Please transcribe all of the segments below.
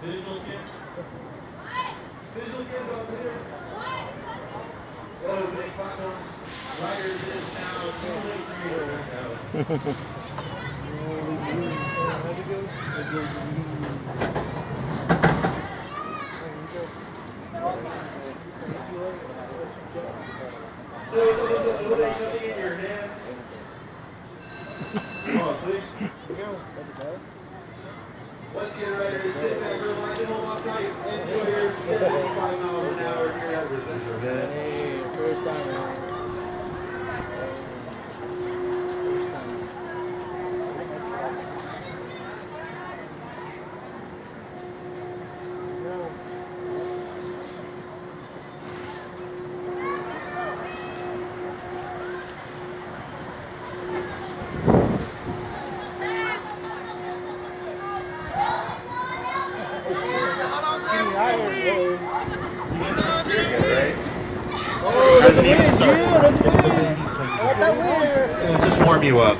Visual skins? Visual skins over here? Oh, big bottoms. Riders is now too late for you. Something in your hands. Come on, please. Let's get ready to sit back, relax, and hold on tight. Enjoy your 75 miles an hour here at Riddler Revenge. Hey, first time. Doesn't even start. Just warm you up.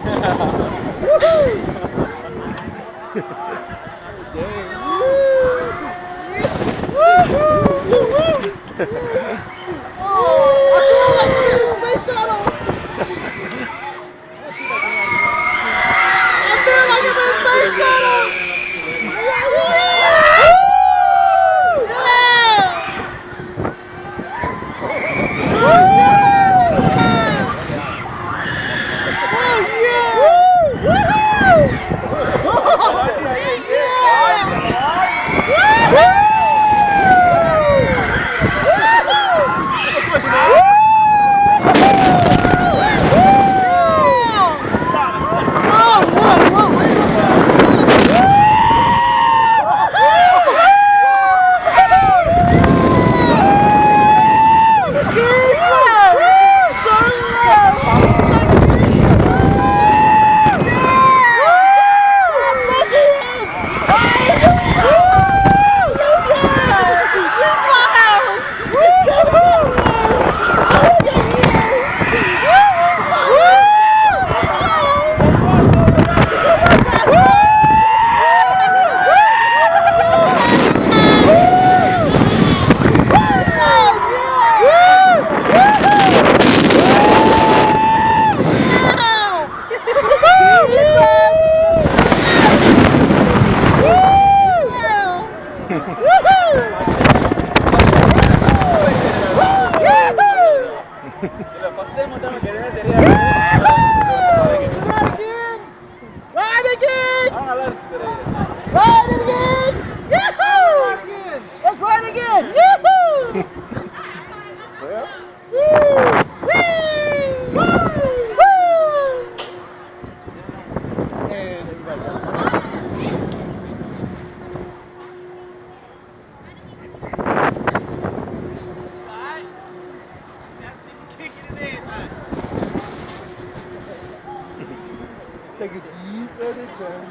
Take a deep breath turn.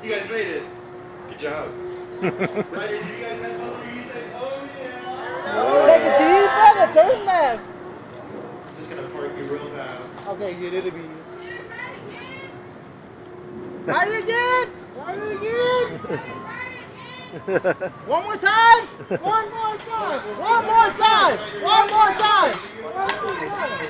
You guys made it. Good job. Riders, you guys have fun when you say, oh yeah. Take a deep breath, turn left. Just gonna park you real fast. Okay, get it to be. Ride it again! Ride it again! One more time! One more time! One more time! One more time! One more time!